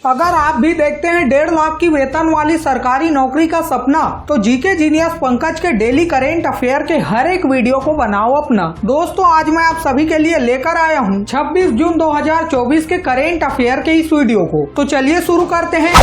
अगर आप भी देखते हैं 1.5 लाख की वेतन वाली सरकारी नौकरी का सपना, तो जीके जीनियस पंकज के डेली करेंट अफेयर के हर एक वीडियो को बनाओ अपना। दोस्तों, आज मैं आप सभी के लिए लेकर आया हूं 26 जून 2024 के करेंट अफेयर के इस वीडियो को। तो चलिए शुरू करते हैं।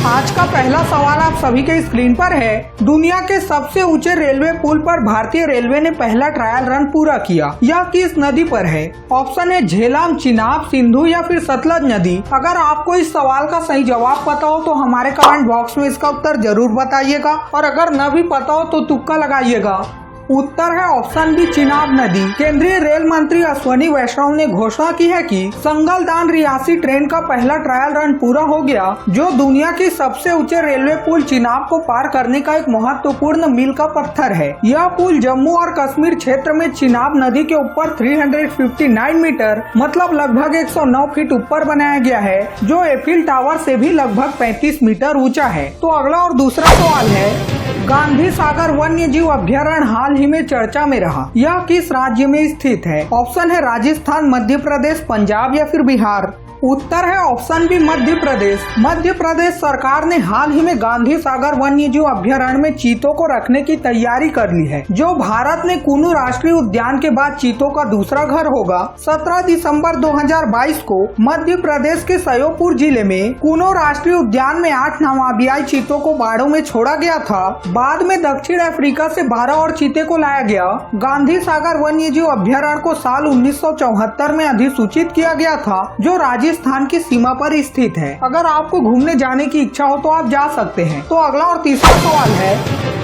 आज का पहला सवाल आप सभी के स्क्रीन पर है। दुनिया के सबसे ऊंचे रेलवे पुल पर भारतीय रेलवे ने पहला ट्रायल रन पूरा किया। यह किस नदी पर है? ऑप्शन है झेलम, चिनाब, सिंधु या फिर सतलज नदी। अगर आपको इस सवाल का सही जवाब पता हो तो हमारे कमेंट बॉक्स में इसका उत्तर जरूर बताइएगा, और अगर न भी पता हो तो तुक्का लगाइएगा। उत्तर है ऑप्शन बी, चिनाब नदी। केंद्रीय रेल मंत्री अश्विनी वैष्णव ने घोषणा की है कि संगलदान रियासी ट्रेन का पहला ट्रायल रन पूरा हो गया, जो दुनिया की सबसे ऊंचे रेलवे पुल चिनाब को पार करने का एक महत्वपूर्ण मील का पत्थर है। यह पुल जम्मू और कश्मीर क्षेत्र में चिनाब नदी के ऊपर 359 मीटर मतलब लगभग 109 फीट ऊपर बनाया गया है, जो एफिल टावर से भी लगभग 35 मीटर ऊंचा है। तो अगला और दूसरा सवाल है, गांधी सागर वन्य जीव अभ्यारण्य हाल ही में चर्चा में रहा। यह किस राज्य में स्थित है? ऑप्शन है राजस्थान, मध्य प्रदेश, पंजाब या फिर बिहार। उत्तर है ऑप्शन बी, मध्य प्रदेश। मध्य प्रदेश सरकार ने हाल ही में गांधी सागर वन्य जीव अभ्यारण्य में चीतों को रखने की तैयारी कर ली है, जो भारत में कुनू राष्ट्रीय उद्यान के बाद चीतों का दूसरा घर होगा। 17 दिसंबर 2022 को मध्य प्रदेश के श्योपुर जिले में कुनू राष्ट्रीय उद्यान में 8 नवाबियाई चीतों को बाड़ों में छोड़ा गया था। बाद में दक्षिण अफ्रीका से 12 और चीते को लाया गया। गांधी सागर वन्य जीव अभ्यारण्य को साल 1974 में अधिसूचित किया गया था, जो राजस्थान की सीमा पर स्थित है। अगर आपको घूमने जाने की इच्छा हो तो आप जा सकते हैं। तो अगला और तीसरा सवाल है,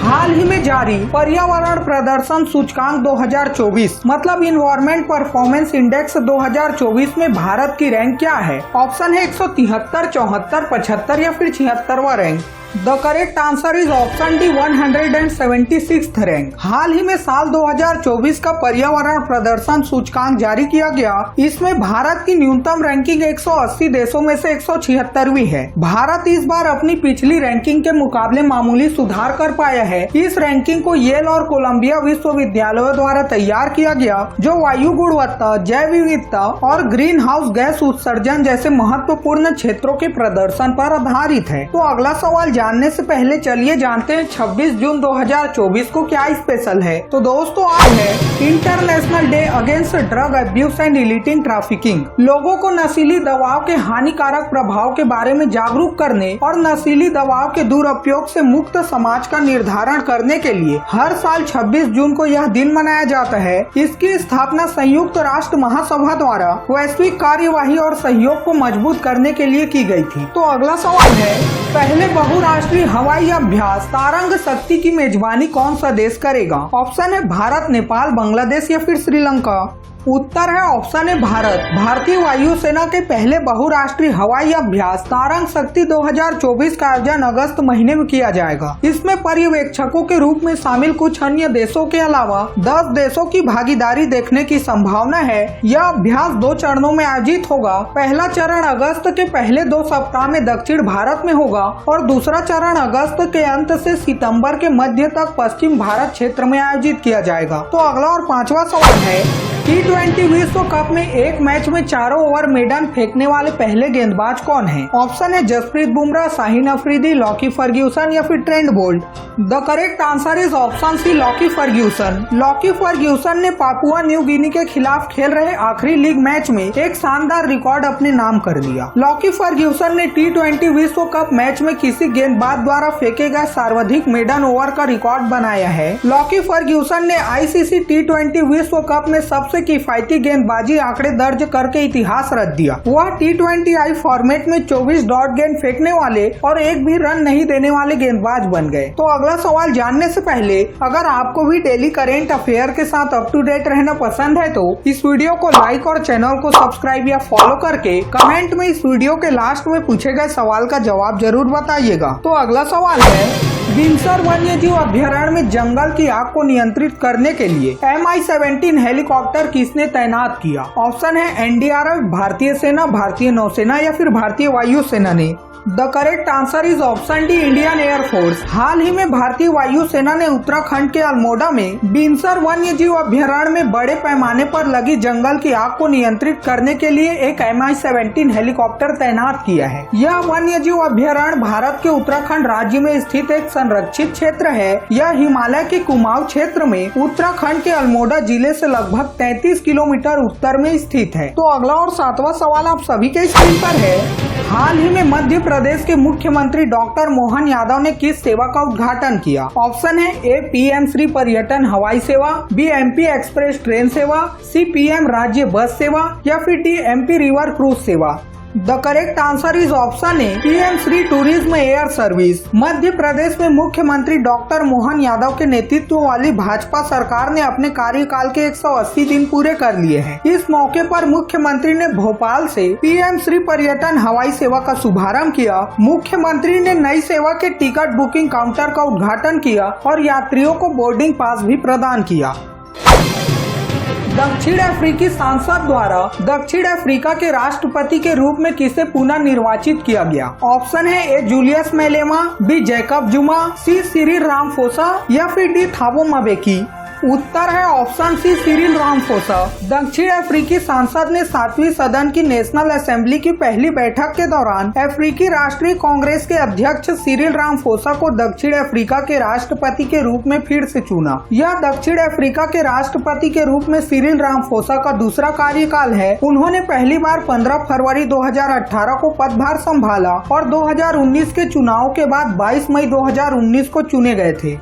हाल ही में जारी पर्यावरण प्रदर्शन सूचकांक 2024 मतलब इन्वायरमेंट परफॉर्मेंस इंडेक्स 2024 में भारत की रैंक क्या है? ऑप्शन है 173, 74, 75 या फिर 76वां rank. The correct answer is option D, 176th rank. हाल ही में साल 2024 का पर्यावरण प्रदर्शन सूचकांक जारी किया गया। इसमें भारत की न्यूनतम रैंकिंग 180 देशों में से 176वीं है। भारत इस बार अपनी पिछली रैंकिंग के मुकाबले मामूली सुधार कर पाया है। इस रैंकिंग को येल और कोलंबिया विश्वविद्यालयों द्वारा तैयार किया गया, जो वायु गुणवत्ता, जैव विविधता और ग्रीन हाउस गैस उत्सर्जन जैसे महत्वपूर्ण क्षेत्रों के प्रदर्शन पर आधारित है। तो अगला सवाल जानने से पहले चलिए जानते हैं 26 जून 2024 को क्या स्पेशल है। तो दोस्तों, आज है international day against drug abuse and इलिटिंग ट्रैफिकिंग। लोगों को नशीली दवाओं के हानिकारक प्रभाव के बारे में जागरूक करने और नशीली दवाओं के दुरुपयोग से मुक्त समाज का निर्धारण करने के लिए हर साल 26 जून को यह दिन मनाया जाता है। इसकी स्थापना संयुक्त राष्ट्र महासभा द्वारा वैश्विक कार्यवाही और सहयोग को मजबूत करने के लिए की गई थी। तो अगला सवाल है, पहले बहुराष्ट्रीय हवाई अभ्यास तारंग शक्ति की मेजबानी कौन सा देश करेगा? ऑप्शन है भारत, नेपाल, बांग्लादेश या फिर श्रीलंका। उत्तर है ऑप्शन है भारत। भारतीय वायुसेना के पहले बहुराष्ट्रीय हवाई अभ्यास तारंग शक्ति 2024 का आयोजन अगस्त महीने में किया जाएगा। इसमें पर्यवेक्षकों के रूप में शामिल कुछ अन्य देशों के अलावा 10 देशों की भागीदारी देखने की संभावना है। यह अभ्यास 2 चरणों में आयोजित होगा। पहला चरण अगस्त के पहले 2 सप्ताह में दक्षिण भारत में होगा और दूसरा चरण अगस्त के अंत से सितंबर के मध्य तक पश्चिम भारत क्षेत्र में आयोजित किया जाएगा। तो अगला और 5वां सवाल है, T20 विश्व कप में एक मैच में 4 ओवर मेडन फेंकने वाले पहले गेंदबाज कौन है? ऑप्शन है जसप्रीत बुमराह, शाहीन अफरीदी, लॉकी फर्ग्यूसन या फिर Trent Boult. The correct answer is option C, Lockie Ferguson. Lockie Ferguson ने पापुआ न्यू गिनी के खिलाफ खेल रहे आखिरी लीग मैच में एक शानदार रिकॉर्ड अपने नाम कर लिया। लॉकी फर्ग्यूसन ने T20 विश्व कप मैच में किसी गेंदबाज द्वारा फेंके गए सर्वाधिक मेडन ओवर का रिकॉर्ड बनाया है। लॉकी फर्ग्यूसन ने ICC T20 विश्व कप में सबसे किफायती गेंदबाजी आंकड़े दर्ज करके इतिहास रच दिया। वह T20I फॉर्मेट में 24 डॉट गेंद फेंकने वाले और एक भी रन नहीं देने वाले गेंदबाज बन गए। तो अगला सवाल जानने से पहले, अगर आपको भी डेली करेंट अफेयर के साथ अप टू डेट रहना पसंद है तो इस वीडियो को लाइक और चैनल को सब्सक्राइब या फॉलो करके कमेंट में इस वीडियो के लास्ट में पूछे गए सवाल का जवाब जरूर बताइएगा। तो अगला सवाल है, बिनसर वन्य जीव अभ्यारण्य में जंगल की आग को नियंत्रित करने के लिए Mi-17 हेलीकॉप्टर किसने तैनात किया? ऑप्शन है NDRF, भारतीय सेना, भारतीय नौसेना या फिर भारतीय वायुसेना ने। The correct answer is option D, Indian air force. हाल ही में भारतीय वायु सेना ने उत्तराखंड के अल्मोड़ा में बिनसर वन्य जीव अभ्यारण्य में बड़े पैमाने पर लगी जंगल की आग को नियंत्रित करने के लिए एक Mi-17 हेलीकॉप्टर तैनात किया है। यह वन्य जीव अभ्यारण्य भारत के उत्तराखंड राज्य में स्थित एक संरक्षित क्षेत्र है। यह हिमालय के कुमाऊं क्षेत्र में उत्तराखंड के अल्मोड़ा जिले से लगभग 33 किलोमीटर उत्तर में स्थित है। तो अगला और 7वां सवाल आप सभी के स्क्रीन पर है। हाल ही में मध्य प्रदेश के मुख्यमंत्री डॉक्टर मोहन यादव ने किस सेवा का उद्घाटन किया? ऑप्शन है ए, PM श्री पर्यटन हवाई सेवा, बी, MP एक्सप्रेस ट्रेन सेवा, सी, PM राज्य बस सेवा या फिर डी, MP रिवर क्रूज सेवा। The correct answer is option A, PM Shri tourism air service. Madhya Pradesh में मुख्यमंत्री डॉक्टर मोहन यादव के नेतृत्व वाली भाजपा सरकार ने अपने कार्यकाल के 180 दिन पूरे कर लिए हैं। इस मौके पर मुख्यमंत्री ने भोपाल से PM श्री पर्यटन हवाई सेवा का शुभारंभ किया। मुख्यमंत्री ने नई सेवा के टिकट बुकिंग काउंटर का उद्घाटन किया और यात्रियों को बोर्डिंग पास भी प्रदान किया। दक्षिण अफ्रीकी संसद द्वारा दक्षिण अफ्रीका के राष्ट्रपति के रूप में किसे पुनः निर्वाचित किया गया? ऑप्शन है ए, जूलियस मैलेमा, बी, जैकब जुमा, सी, सिरिल रामाफोसा या फिर डी, थाबो म्बेकी। उत्तर है ऑप्शन सी, सिरिल रामाफोसा। दक्षिण अफ्रीकी संसद ने 7वीं सदन की नेशनल असेंबली की पहली बैठक के दौरान अफ्रीकी राष्ट्रीय कांग्रेस के अध्यक्ष सिरिल रामाफोसा को दक्षिण अफ्रीका के राष्ट्रपति के रूप में फिर से चुना। यह दक्षिण अफ्रीका के राष्ट्रपति के रूप में सिरिल रामाफोसा का दूसरा कार्यकाल है। उन्होंने पहली बार 15 फरवरी 2018 को पदभार संभाला और 2019 के चुनाव के बाद 22 मई 2019 को चुने गए थे।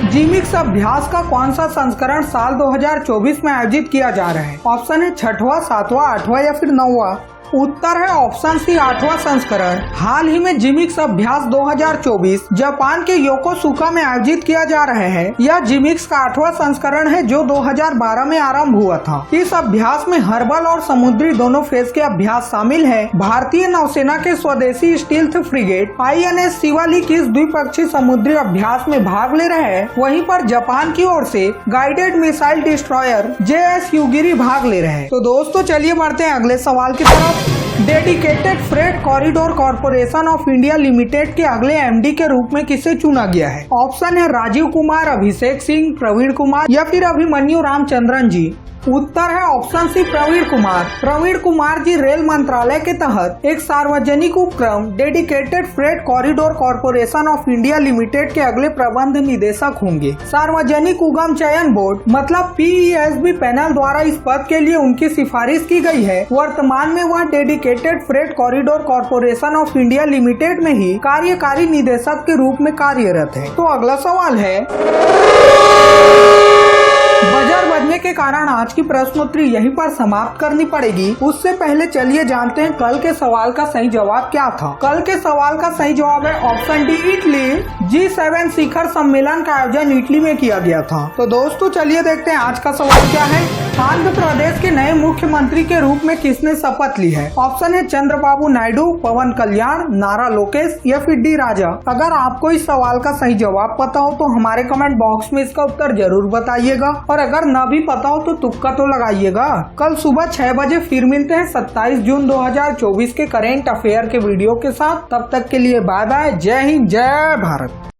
जिमिक्स अभ्यास का कौन सा संस्करण साल 2024 में आयोजित किया जा रहा है? ऑप्शन है 6वां, 7वां, 8वां या फिर 9वां। उत्तर है ऑप्शन सी, 8वां संस्करण। हाल ही में जिमिक्स अभ्यास 2024 जापान के योकोसुका में आयोजित किया जा रहा है। यह जिमिक्स का 8वां संस्करण है जो 2012 में आरंभ हुआ था। इस अभ्यास में हर्बल और समुद्री दोनों फेज के अभ्यास शामिल है। भारतीय नौसेना के स्वदेशी स्टील्थ फ्रिगेट INS शिवालिक इस द्विपक्षीय समुद्री अभ्यास में भाग ले रहे हैं। वहीं पर जापान की ओर से गाइडेड मिसाइल डिस्ट्रॉयर JS युगिरी भाग ले रहे हैं। तो दोस्तों चलिए बढ़ते हैं अगले सवाल की तरफ। Dedicated freight corridor corporation of India limited के अगले MD के रूप में किसे चुना गया है? ऑप्शन है राजीव कुमार, अभिषेक सिंह, प्रवीण कुमार या फिर अभिमन्यु रामचंद्रन जी। उत्तर है option C, Praveen Kumar. Praveen Kumar ji rail मंत्रालय के तहत एक सार्वजनिक उपक्रम dedicated freight corridor corporation of India limited के अगले प्रबंध निदेशक होंगे। सार्वजनिक उद्यम चयन बोर्ड मतलब PESB पैनल द्वारा इस पद के लिए उनकी सिफारिश की गई है। वर्तमान में वह dedicated freight corridor corporation of India limited में ही कार्यकारी निदेशक के रूप में कार्यरत है। तो अगला सवाल है, बजर बजने के कारण आज की प्रश्नोत्तरी यहीं पर समाप्त करनी पड़ेगी। उससे पहले चलिए जानते हैं कल के सवाल का सही जवाब क्या था। कल के सवाल का सही जवाब है ऑप्शन डी, इटली। G7 शिखर सम्मेलन का आयोजन इटली में किया गया था। तो दोस्तों चलिए देखते हैं आज का सवाल क्या है। आंध्र प्रदेश के नए मुख्यमंत्री के रूप में किसने शपथ ली है? ऑप्शन है चंद्रबाबू नायडू, पवन कल्याण, नारा लोकेश या फिर डी राजा। अगर आपको इस सवाल का सही जवाब पता हो तो हमारे कमेंट बॉक्स में इसका उत्तर जरूर बताइएगा और अगर न भी पता हो तो तुक्का तो लगाइएगा। कल सुबह 6 बजे फिर मिलते हैं 27 जून 2024 के करेंट अफेयर के वीडियो के साथ। तब तक के लिए बाय बाय। जय हिंद, जय भारत।